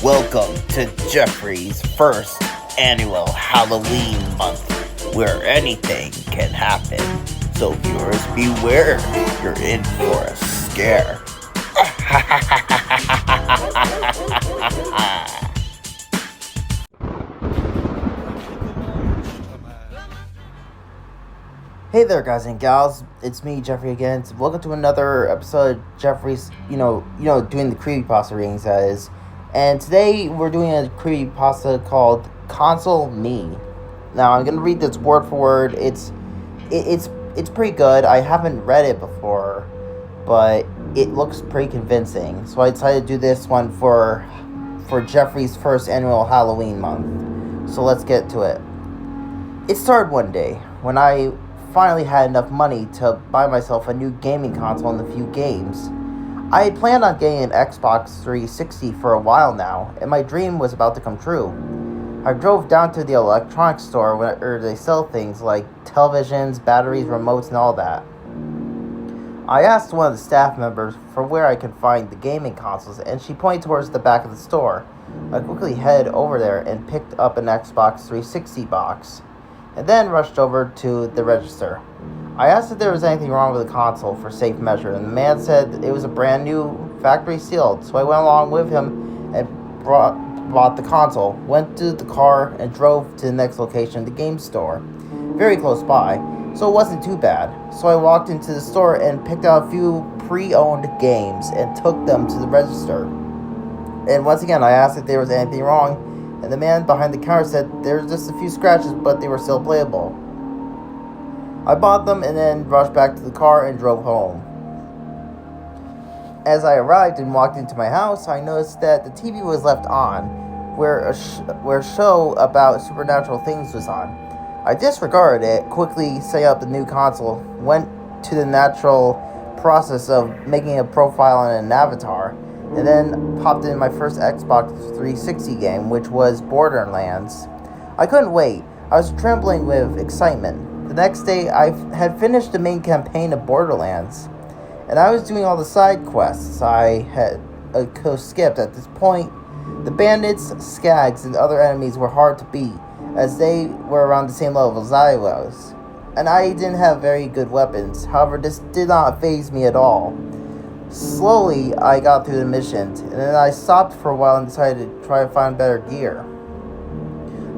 Welcome to Jeffrey's first annual Halloween month, where anything can happen. So viewers, beware, you're in for a scare. Hey there, guys and gals. It's me, Jeffrey, again. Welcome to another episode of Jeffrey's, doing the Creepypasta readings, that is. And today we're doing a Creepypasta called Console Me. Now, I'm going to read this word for word. It's pretty good. I haven't read it before, but it looks pretty convincing. So I decided to do this one for Jeffrey's first annual Halloween month. So let's get to it. It started one day when I finally had enough money to buy myself a new gaming console and a few games. I had planned on getting an Xbox 360 for a while now, and my dream was about to come true. I drove down to the electronics store where they sell things like televisions, batteries, remotes, and all that. I asked one of the staff members for where I could find the gaming consoles, and she pointed towards the back of the store. I quickly headed over there and picked up an Xbox 360 box, and then rushed over to the register. I asked if there was anything wrong with the console for safe measure, and the man said it was a brand new, factory sealed, so I went along with him and bought the console, went to the car, and drove to the next location, the game store, very close by, so it wasn't too bad. So I walked into the store and picked out a few pre-owned games and took them to the register. And once again, I asked if there was anything wrong, and the man behind the counter said there were just a few scratches, but they were still playable. I bought them and then rushed back to the car and drove home. As I arrived and walked into my house, I noticed that the TV was left on, where a show about supernatural things was on. I disregarded it, quickly set up the new console, went to the natural process of making a profile and an avatar, and then popped in my first Xbox 360 game, which was Borderlands. I couldn't wait. I was trembling with excitement. The next day, I had finished the main campaign of Borderlands, and I was doing all the side quests I had skipped. At this point, the bandits, skags, and other enemies were hard to beat, as they were around the same level as I was. And I didn't have very good weapons. However, this did not faze me at all. Slowly, I got through the missions, and then I stopped for a while and decided to try to find better gear.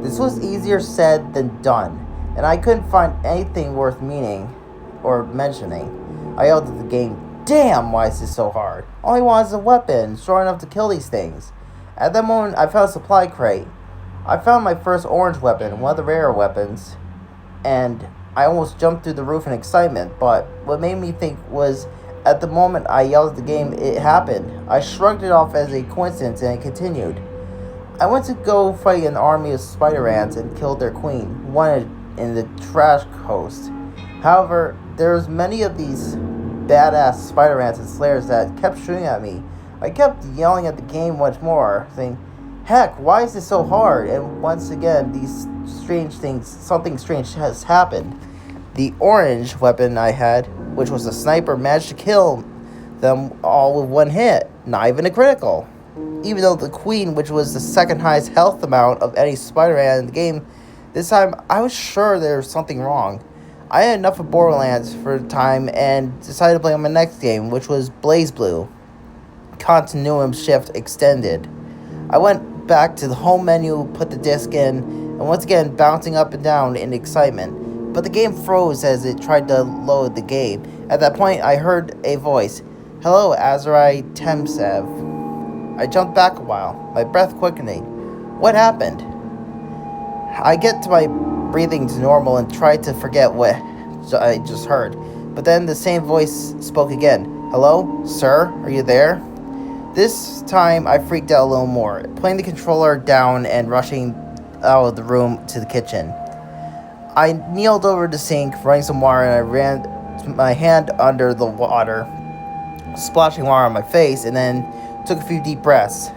This was easier said than done, and I couldn't find anything worth meaning or mentioning. I yelled at the game, "Damn, why is this so hard? All I want is a weapon, strong enough to kill these things." At that moment, I found a supply crate. I found my first orange weapon, one of the rarer weapons, and I almost jumped through the roof in excitement, but what made me think was, at the moment I yelled at the game, it happened. I shrugged it off as a coincidence and it continued. I went to go fight an army of spider ants and killed their queen, one in the trash coast. However, there's many of these badass spider ants and slayers that kept shooting at me. I kept yelling at the game once more, saying, "Heck, why is this so hard?" And once again, something strange has happened. The orange weapon I had, which was a sniper, managed to kill them all with one hit, not even a critical. Even though the queen, which was the second highest health amount of any Spider-Man in the game, this time I was sure there was something wrong. I had enough of Borderlands for the time and decided to play on my next game, which was BlazBlue. Continuum Shift Extended. I went back to the home menu, put the disc in, and once again bouncing up and down in excitement. But the game froze as it tried to load the game. At that point, I heard a voice. "Hello, Azrai Temsev." I jumped back a while, my breath quickening. What happened? I get to my breathing to normal and try to forget what I just heard. But then the same voice spoke again. "Hello, sir? Are you there?" This time I freaked out a little more, putting the controller down and rushing out of the room to the kitchen. I kneeled over the sink, running some water, and I ran my hand under the water, splashing water on my face, and then took a few deep breaths.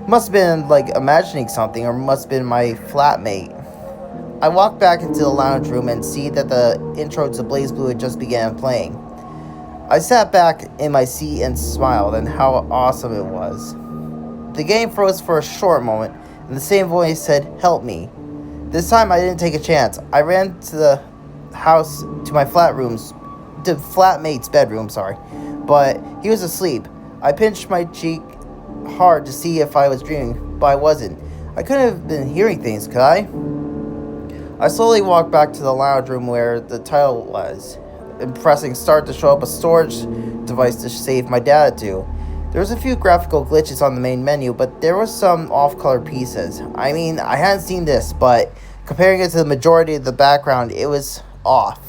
Must have been like imagining something, or must have been my flatmate. I walked back into the lounge room and see that the intro to BlazBlue had just began playing. I sat back in my seat and smiled, and how awesome it was. The game froze for a short moment, and the same voice said, "Help me." This time I didn't take a chance. I ran to the house to my flatmate's bedroom, but he was asleep. I pinched my cheek hard to see if I was dreaming, but I wasn't. I couldn't have been hearing things, could I? I slowly walked back to the lounge room where the title was, and pressing start to show up a storage device to save my data to. There was a few graphical glitches on the main menu, but there was some off-color pieces. I mean, I hadn't seen this, but comparing it to the majority of the background, it was off.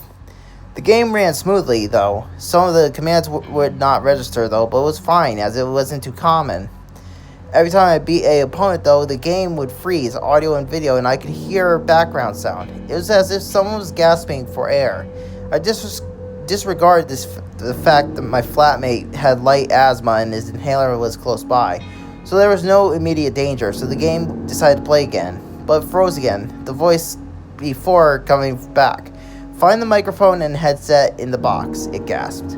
The game ran smoothly, though. Some of the commands would not register, though, but it was fine, as it wasn't too common. Every time I beat a opponent, though, the game would freeze, audio and video, and I could hear background sound. It was as if someone was gasping for air. I disregarded the fact that my flatmate had light asthma and his inhaler was close by, so there was no immediate danger, so the game decided to play again, but it froze again, the voice before coming back. "Find the microphone and headset in the box," it gasped.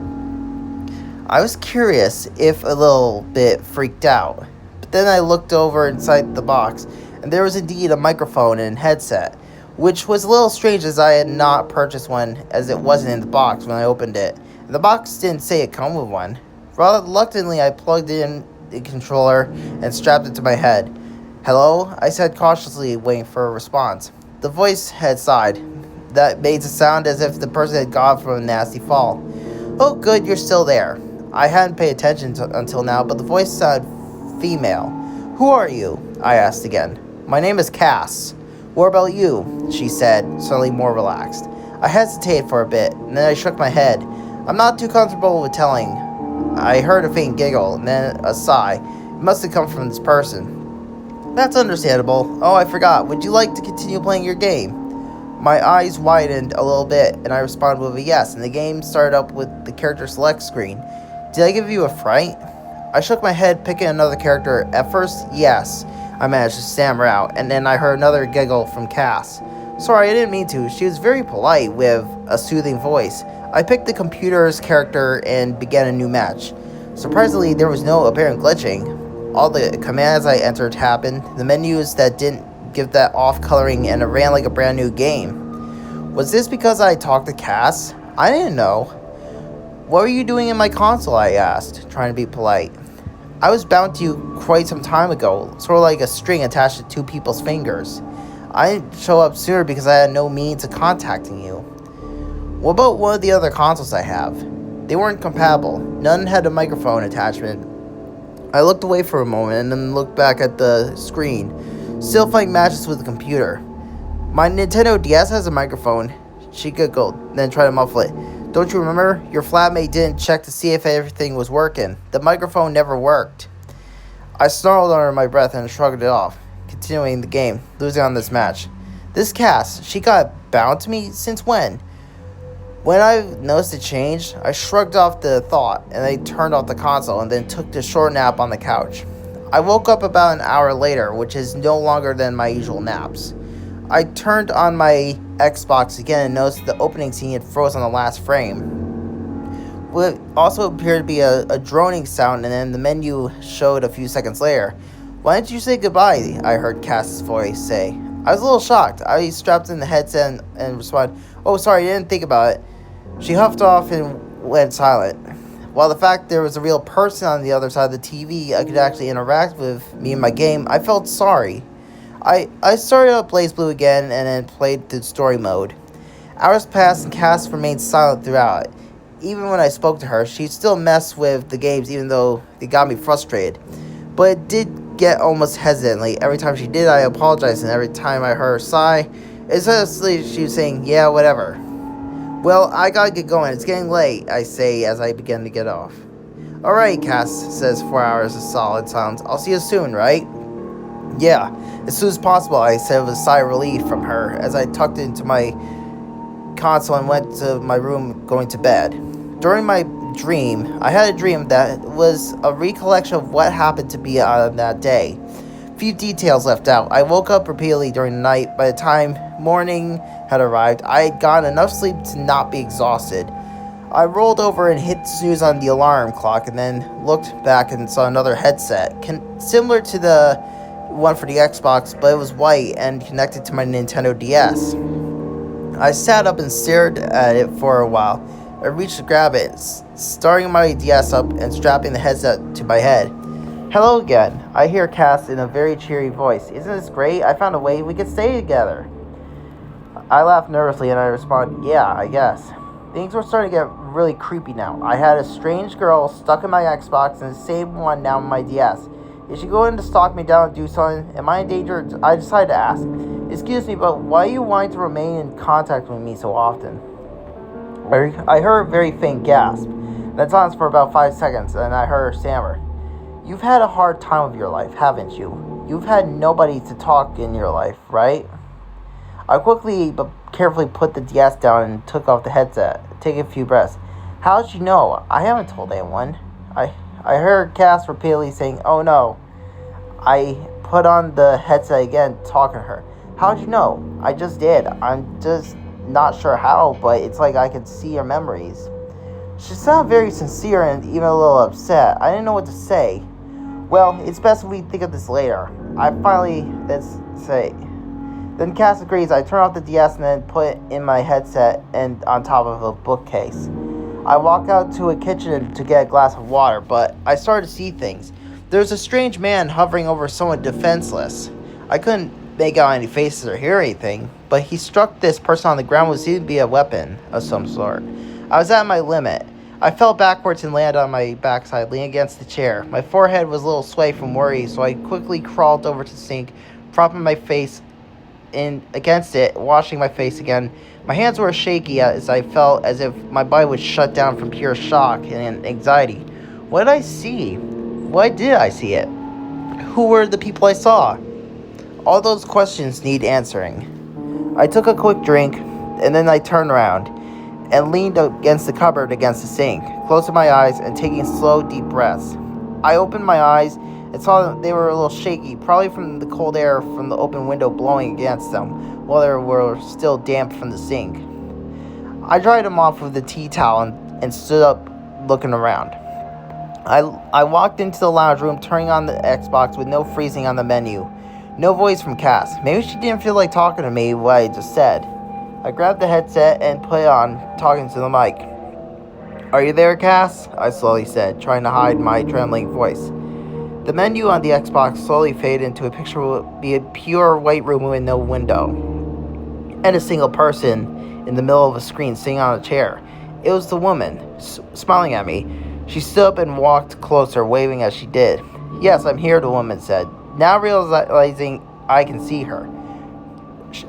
I was curious, if a little bit freaked out, but then I looked over inside the box, and there was indeed a microphone and headset, which was a little strange as I had not purchased one, as it wasn't in the box when I opened it. And the box didn't say it come with one. Rather reluctantly, I plugged in the controller and strapped it to my head. "Hello?" I said cautiously, waiting for a response. The voice had sighed. That made it sound as if the person had gone from a nasty fall. "Oh, good, you're still there." I hadn't paid attention until now, but the voice sounded female. "Who are you?" I asked again. "My name is Cass." "What about you?" she said, suddenly more relaxed. I hesitated for a bit, and then I shook my head. "I'm not too comfortable with telling." I heard a faint giggle, and then a sigh. It must have come from this person. "That's understandable. Oh, I forgot. Would you like to continue playing your game?" My eyes widened a little bit, and I responded with a yes, and the game started up with the character select screen. "Did I give you a fright?" I shook my head, picking another character. At first, yes, I managed to stammer out, and then I heard another giggle from Cass. "Sorry, I didn't mean to." She was very polite, with a soothing voice. I picked the computer's character and began a new match. Surprisingly, there was no apparent glitching. All the commands I entered happened, the menus that didn't give that off coloring, and it ran like a brand new game. Was this because I talked to Cass? I didn't know. "What were you doing in my console?" I asked, trying to be polite. "I was bound to you quite some time ago, sort of like a string attached to two people's fingers. I didn't show up sooner because I had no means of contacting you." "What about one of the other consoles I have?" "They weren't compatible. None had a microphone attachment." I looked away for a moment and then looked back at the screen, still playing matches with the computer. "My Nintendo DS has a microphone." She giggled, then tried to muffle it. "Don't you remember? Your flatmate didn't check to see if everything was working. The microphone never worked." I snarled under my breath and shrugged it off, continuing the game, losing on this match. "This Cass, she got bound to me? Since when?" When I noticed it changed, I shrugged off the thought, and I turned off the console and then took a short nap on the couch. I woke up about an hour later, which is no longer than my usual naps. I turned on my Xbox again and noticed the opening scene had frozen on the last frame. What also appeared to be a droning sound, and then the menu showed a few seconds later. "Why didn't you say goodbye?" I heard Cass's voice say. I was a little shocked. I strapped in the headset and responded, "Oh, sorry, I didn't think about it." She huffed off and went silent. While the fact there was a real person on the other side of the TV I could actually interact with me in my game, I felt sorry. I started up Blaze Blue again and then played through story mode. Hours passed and Cass remained silent throughout. Even when I spoke to her, she still messed with the games even though they got me frustrated. But it did get almost hesitantly. Every time she did, I apologized, and every time I heard her sigh, essentially she was saying, "Yeah, whatever." "Well, I gotta get going. It's getting late," I say as I begin to get off. "Alright," Cass says, 4 hours of solid silence. "I'll see you soon, right?" "Yeah, as soon as possible," I said with a sigh of relief from her as I tucked into my console and went to my room going to bed. During my dream, I had a dream that was a recollection of what happened to me on that day. Few details left out. I woke up repeatedly during the night. By the time morning had arrived, I had gotten enough sleep to not be exhausted. I rolled over and hit snooze on the alarm clock and then looked back and saw another headset, similar to the one for the Xbox, but it was white and connected to my Nintendo DS. I sat up and stared at it for a while. I reached to grab it, starting my DS up and strapping the headset to my head. Hello again, I hear Cass in a very cheery voice. Isn't this great? I found a way we could stay together. I laughed nervously and I responded, yeah, I guess. Things were starting to get really creepy now. I had a strange girl stuck in my Xbox and the same one now in my DS. Is she going to stalk me down and do something? Am I in danger? I decided to ask. Excuse me, but why are you wanting to remain in contact with me so often? I heard a very faint gasp. That silence for about 5 seconds, and I heard her stammer. You've had a hard time of your life, haven't you? You've had nobody to talk in your life, right? I quickly but carefully put the DS down and took off the headset, taking a few breaths. How'd you know? I haven't told anyone. I heard Cass repeatedly saying, oh no. I put on the headset again, talking to her. How'd you know? I just did. I'm just not sure how, but it's like I could see her memories. She sounded very sincere and even a little upset. I didn't know what to say. Well, it's best if we think of this later. I finally say. Then Cass agrees. I turn off the DS and then put in my headset and on top of a bookcase. I walk out to a kitchen to get a glass of water, but I started to see things. There's a strange man hovering over someone defenseless. I couldn't make out any faces or hear anything, but he struck this person on the ground with what seemed to be a weapon of some sort. I was at my limit. I fell backwards and landed on my backside, leaning against the chair. My forehead was a little swayed from worry, so I quickly crawled over to the sink, propping my face in against it, washing my face again. My hands were shaky as I felt as if my body would shut down from pure shock and anxiety. What did I see? Why did I see it? Who were the people I saw? All those questions need answering. I took a quick drink, and then I turned around and leaned against the cupboard against the sink, closing my eyes and taking slow, deep breaths. I opened my eyes and saw that they were a little shaky, probably from the cold air from the open window blowing against them, while they were still damp from the sink. I dried them off with a tea towel and stood up looking around. I walked into the lounge room, turning on the Xbox with no freezing on the menu. No voice from Cass. Maybe she didn't feel like talking to me what I just said. I grabbed the headset and put it on, talking to the mic. Are you there, Cass? I slowly said, trying to hide my trembling voice. The menu on the Xbox slowly faded into a picture would be a pure white room with no window, and a single person in the middle of a screen sitting on a chair. It was the woman, smiling at me. She stood up and walked closer, waving as she did. Yes, I'm here, the woman said, now realizing I can see her.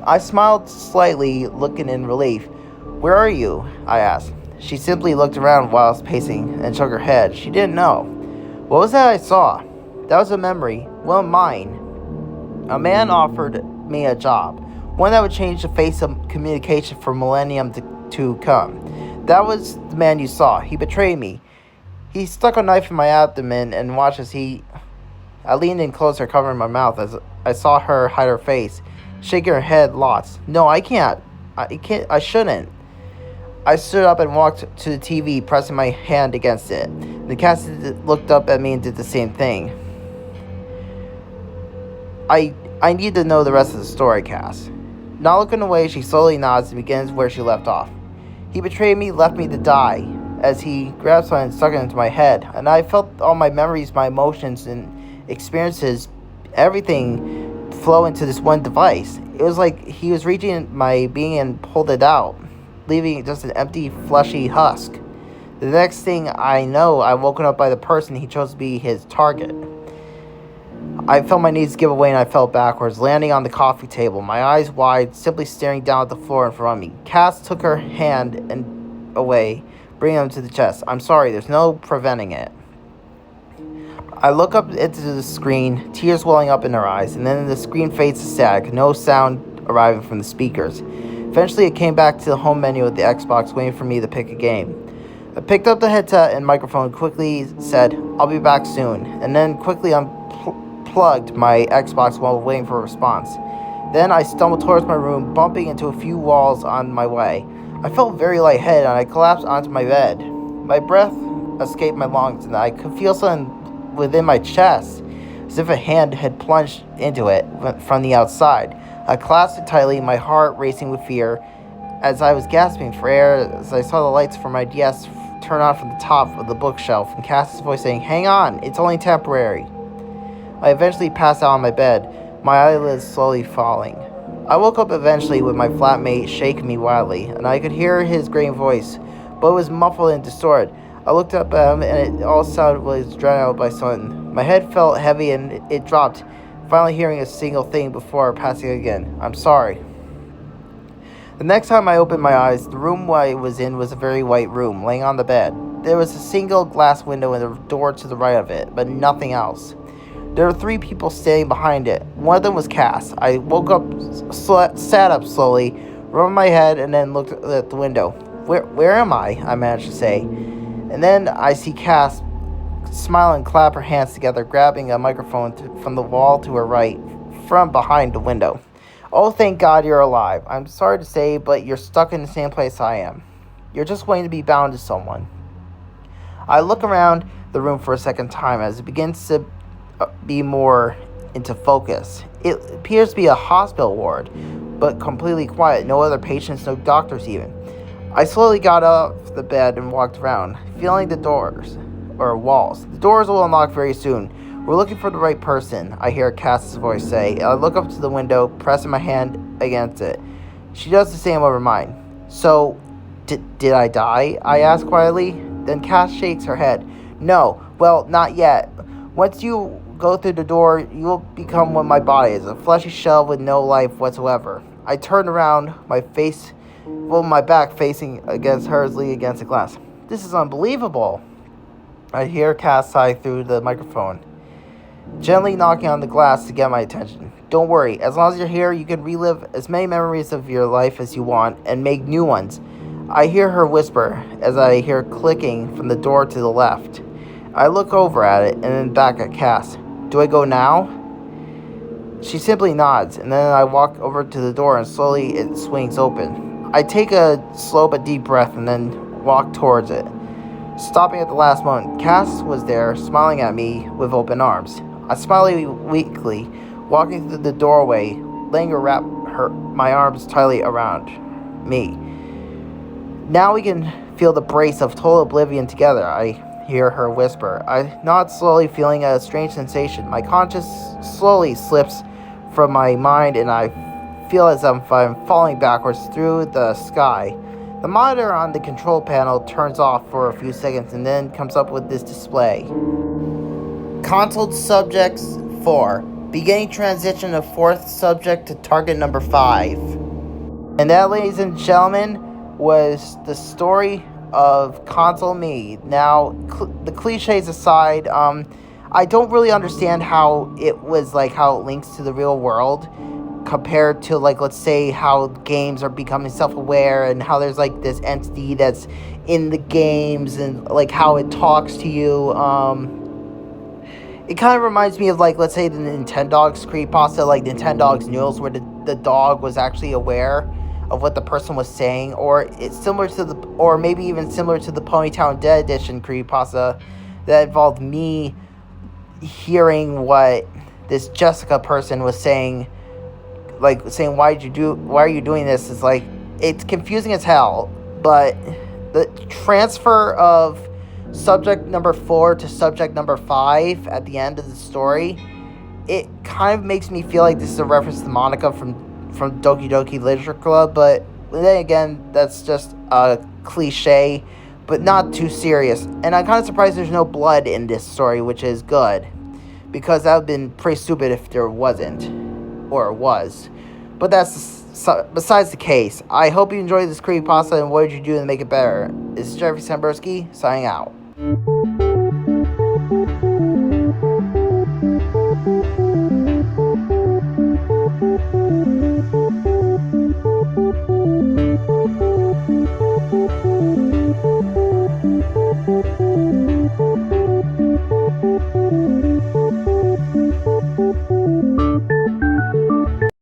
I smiled slightly, looking in relief. Where are you? I asked. She simply looked around whilst pacing and shook her head. She didn't know. What was that I saw? That was a memory. Well, mine. A man offered me a job, one that would change the face of communication for millennium to come. That was the man you saw. He betrayed me. He stuck a knife in my abdomen and watched as I leaned in closer, covering my mouth as I saw her hide her face, shaking her head lots. No, I can't. I shouldn't. I stood up and walked to the TV, pressing my hand against it. The cat looked up at me and did the same thing. I need to know the rest of the story, Cass. Not looking away, she slowly nods and begins where she left off. He betrayed me, left me to die, as he grabbed something and stuck it into my head, and I felt all my memories, my emotions, and experiences, everything flow into this one device. It was like he was reaching my being and pulled it out, leaving just an empty, fleshy husk. The next thing I know, I woken up by the person he chose to be his target. I felt my knees give away and I fell backwards, landing on the coffee table, my eyes wide, simply staring down at the floor in front of me. Cass took her hand and away, bringing him to the chest. I'm sorry, there's no preventing it. I look up into the screen, tears welling up in her eyes, and then the screen fades to static, no sound arriving from the speakers. Eventually, it came back to the home menu of the Xbox, waiting for me to pick a game. I picked up the headset and microphone and quickly said, I'll be back soon, and then quickly unplugged my Xbox while waiting for a response. Then I stumbled towards my room, bumping into a few walls on my way. I felt very lightheaded and I collapsed onto my bed. My breath escaped my lungs and I could feel something within my chest, as if a hand had plunged into it from the outside. I clasped it tightly, my heart racing with fear. As I was gasping for air, as I saw the lights from my desk turn on from the top of the bookshelf, and Cass's voice saying, "Hang on, it's only temporary." I eventually passed out on my bed, my eyelids slowly falling. I woke up eventually with my flatmate shaking me wildly, and I could hear his grating voice, but it was muffled and distorted. I looked up at him, and it all sounded was drowned out by something. My head felt heavy, and it dropped, finally hearing a single thing before passing again. "I'm sorry." The next time I opened my eyes, the room I was in was a very white room, laying on the bed. There was a single glass window and a door to the right of it, but nothing else. There were 3 people standing behind it. One of them was Cass. I woke up, sat up slowly, rubbed my head, and then looked at the window. Where am I?" I managed to say. And then I see Cass smile and clap her hands together, grabbing a microphone from the wall to her right, from behind the window. "Oh, thank God you're alive. I'm sorry to say, but you're stuck in the same place I am. You're just waiting to be bound to someone." I look around the room for a second time as it begins to be more into focus. It appears to be a hospital ward, but completely quiet. No other patients, no doctors even. I slowly got off the bed and walked around, feeling the doors, or walls. "The doors will unlock very soon. We're looking for the right person," I hear Cass's voice say. I look up to the window, pressing my hand against it. She does the same over mine. "So, did I die?" I ask quietly. Then Cass shakes her head. "No, well, not yet. Once you go through the door, you will become what my body is, a fleshy shell with no life whatsoever." I turned around, my back facing against hers, leaning against the glass. "This is unbelievable." I hear Cass sigh through the microphone, gently knocking on the glass to get my attention. "Don't worry, as long as you're here, you can relive as many memories of your life as you want and make new ones." I hear her whisper as I hear clicking from the door to the left. I look over at it and then back at Cass. "Do I go now?" She simply nods, and then I walk over to the door and slowly it swings open. I take a slow but deep breath and then walk towards it, stopping at the last moment. Cass was there, smiling at me with open arms. I smile weakly, walking through the doorway, letting her wrap my arms tightly around me. "Now we can feel the brace of total oblivion together," I hear her whisper. I nod slowly, feeling a strange sensation. My conscience slowly slips from my mind, and I feel as if I'm falling backwards through the sky. The monitor on the control panel turns off for a few seconds and then comes up with this display. Console subjects 4. Beginning transition of 4th subject to target number 5. And that, ladies and gentlemen, was the story of Console Me. Now, the cliches aside, I don't really understand how it links to the real world compared to, let's say, how games are becoming self-aware and how there's, this entity that's in the games and, how it talks to you. It kind of reminds me of, let's say, the Nintendogs Creepypasta, Nintendogs Noodles, where the dog was actually aware of what the person was saying, or it's similar to or maybe even similar to the Ponytown Dead Edition Creepypasta that involved me hearing what this Jessica person was saying, saying, why are you doing this? Is it's confusing as hell, but the transfer of subject number 4 to subject number 5 at the end of the story, it kind of makes me feel like this is a reference to Monica from Doki Doki Literature Club, but then again, that's just a cliche, but not too serious. And I'm kind of surprised there's no blood in this story, which is good, because that would have been pretty stupid if there wasn't, or was. But that's besides the case. I hope you enjoyed this creepypasta, and what did you do to make it better? This is Jeffrey Sambursky, signing out.